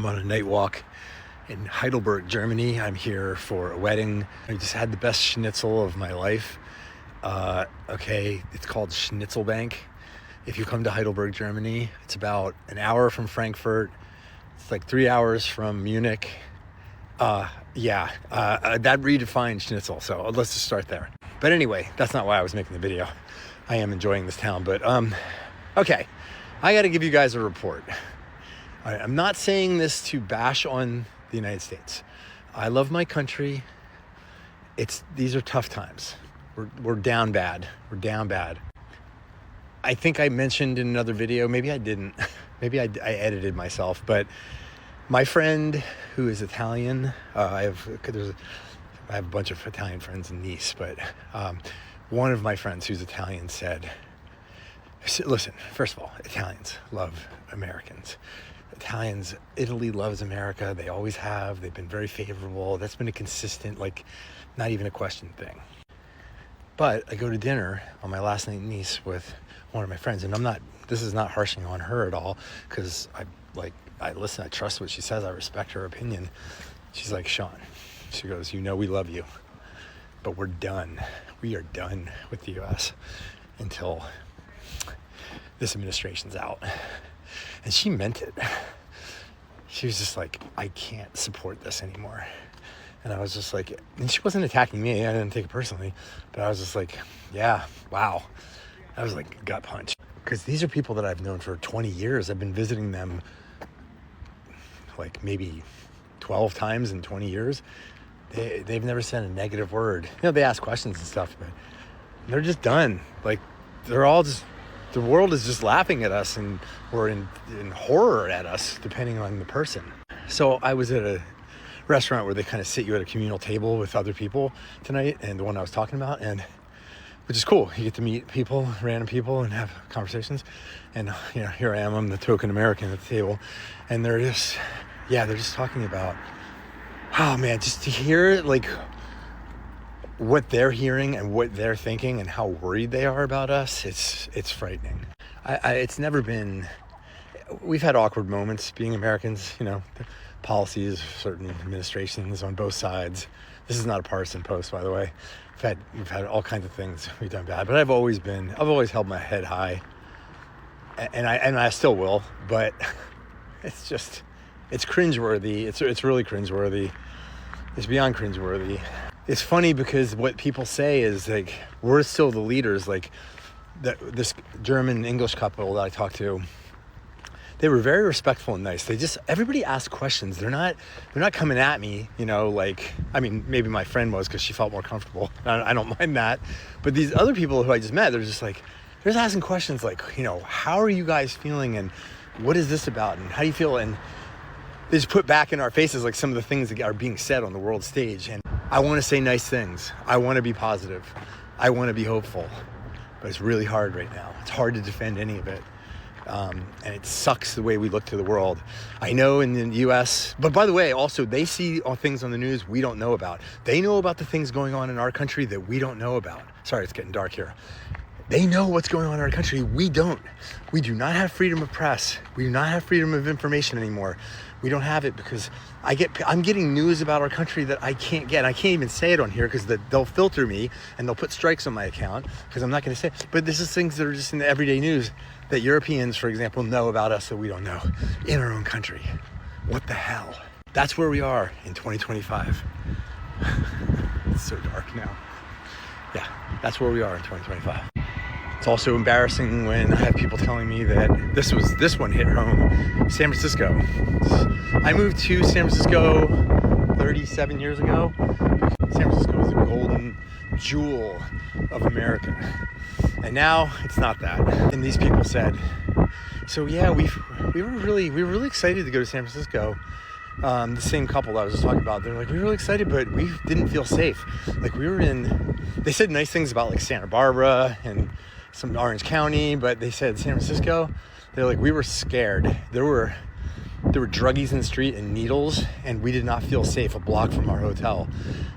I'm on a night walk in Heidelberg, Germany. I'm here for a wedding. I just had the best schnitzel of my life. Okay, it's called Schnitzelbank. If you come to Heidelberg, Germany, it's about an hour from Frankfurt. It's like 3 hours from Munich. That redefines schnitzel, so let's just start there. But anyway, that's not why I was making the video. I am enjoying this town, but okay, I got to give you guys a report. I'm not saying this to bash on the United States. I love my country. These are tough times. We're down bad. We're down bad. I think I mentioned in another video, maybe I didn't, maybe I edited myself, but my friend who is Italian, I have a bunch of Italian friends in Nice, but one of my friends who's Italian said, listen, first of all, Italians love Americans. Italy loves America. They always have. They've been very favorable. That's been a consistent, not even a question thing. But I go to dinner on my last night in Nice with one of my friends, and this is not harshing on her at all, because I listen, I trust what she says, I respect her opinion. She's like, Sean, she goes, we love you, but we're done. We are done with the U.S. until this administration's out. And she meant it. She was just like, I can't support this anymore. And I was just like, and she wasn't attacking me. I didn't take it personally. But I was just like, yeah, wow. That was like a gut punch. Because these are people that I've known for 20 years. I've been visiting them maybe 12 times in 20 years. They've never said a negative word. They ask questions and stuff, but they're just done. They're all just... The world is just laughing at us or in horror at us, depending on the person. So I was at a restaurant where they kind of sit you at a communal table with other people tonight, and the one I was talking about, which is cool. You get to meet people, random people, and have conversations. And here I am, I'm the token American at the table, and they're just talking about, oh man, just to hear what they're hearing and what they're thinking and how worried they are about us, it's frightening. It's never been... We've had awkward moments being Americans, the policies of certain administrations on both sides. This is not a partisan post, by the way. We've had all kinds of things we've done bad, but I've always held my head high, and I still will, but it's cringeworthy. It's really cringeworthy. It's beyond cringeworthy. It's funny because what people say is we're still the leaders. This German English couple that I talked to, they were very respectful and nice. Everybody asked questions. They're not coming at me, maybe my friend was because she felt more comfortable. I don't mind that. But these other people who I just met, they're just asking questions how are you guys feeling, and what is this about, and how do you feel? And they just put back in our faces some of the things that are being said on the world stage. And I want to say nice things. I want to be positive. I want to be hopeful. But it's really hard right now. It's hard to defend any of it. And it sucks the way we look to the world. I know in the U.S., but by the way, also they see things on the news we don't know about. They know about the things going on in our country that we don't know about. Sorry, it's getting dark here. They know what's going on in our country. We don't. We do not have freedom of press. We do not have freedom of information anymore. We don't have it because I'm getting news about our country that I can't get. I can't even say it on here because they'll filter me and they'll put strikes on my account because I'm not going to say it. But this is things that are just in the everyday news that Europeans, for example, know about us that we don't know in our own country. What the hell? That's where we are in 2025. It's so dark now. Yeah, that's where we are in 2025. It's also embarrassing when I have people telling me that this one hit home. San Francisco. I moved to San Francisco 37 years ago. San Francisco is the golden jewel of America. And now it's not that. And these people said, so yeah, we were really excited to go to San Francisco. The same couple that I was just talking about, they're we were really excited, but we didn't feel safe. They said nice things about Santa Barbara and some Orange County, but they said San Francisco, they're we were scared. There were druggies in the street and needles, and we did not feel safe a block from our hotel.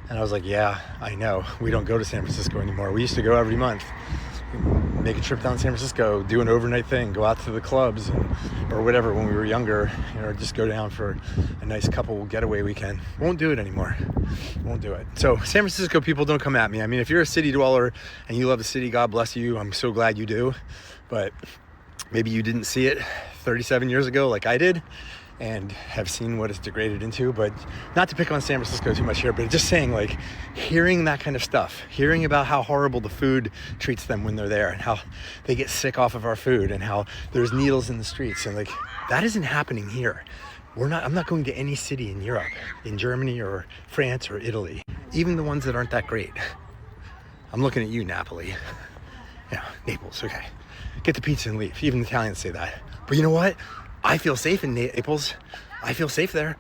And I was like, yeah, I know. We don't go to San Francisco anymore. We used to go every month. make a trip down to San Francisco, do an overnight thing, go out to the clubs or whatever when we were younger, or just go down for a nice couple getaway weekend. Won't do it anymore. Won't do it. So San Francisco people, don't come at me. I mean, if you're a city dweller and you love the city, God bless you. I'm so glad you do. But maybe you didn't see it 37 years ago like I did, and have seen what it's degraded into. But not to pick on San Francisco too much here, but just saying, like, hearing that kind of stuff, hearing about how horrible the food treats them when they're there, and how they get sick off of our food, and how there's needles in the streets, and like, that isn't happening here. I'm not going to any city in Europe, in Germany or France or Italy, even the ones that aren't that great. I'm looking at you, Napoli. Yeah, Naples, okay. Get the pizza and leave. Even the Italians say that. But you know what? I feel safe in Naples. I feel safe there.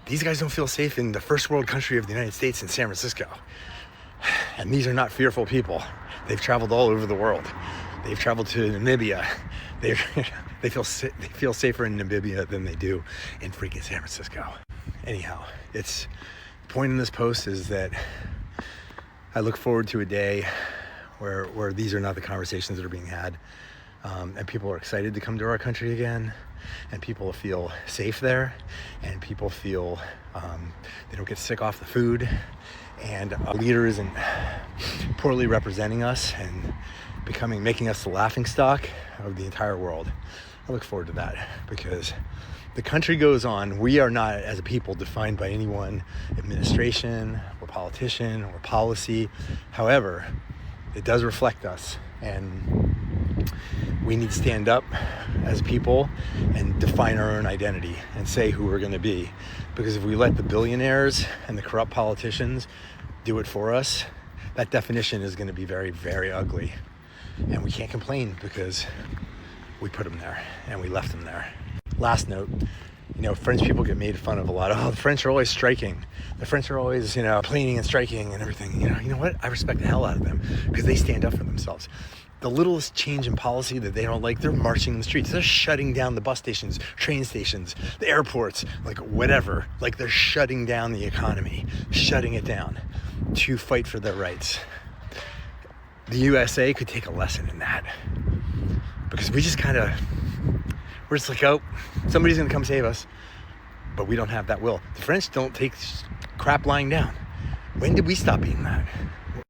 These guys don't feel safe in the first world country of the United States, in San Francisco. And these are not fearful people. They've traveled all over the world. They've traveled to Namibia. They feel safer in Namibia than they do in freaking San Francisco. Anyhow, the point in this post is that I look forward to a day where these are not the conversations that are being had. And people are excited to come to our country again, and people feel safe there, and people feel they don't get sick off the food, and our leader isn't poorly representing us and making us the laughingstock of the entire world. I look forward to that, because the country goes on. We are not, as a people, defined by any one administration or politician or policy. However, it does reflect us, and we need to stand up as people and define our own identity and say who we're going to be. Because if we let the billionaires and the corrupt politicians do it for us, that definition is going to be very, very ugly. And we can't complain, because we put them there and we left them there. Last note, French people get made fun of a lot. Oh, the French are always striking. The French are always, complaining and striking and everything. You know what? I respect the hell out of them, because they stand up for themselves. The littlest change in policy that they don't like, they're marching in the streets. They're shutting down the bus stations, train stations, the airports, like whatever. Like, they're shutting down the economy, shutting it down to fight for their rights. The USA could take a lesson in that, because we're just like, oh, somebody's gonna come save us, but we don't have that will. The French don't take crap lying down. When did we stop being that?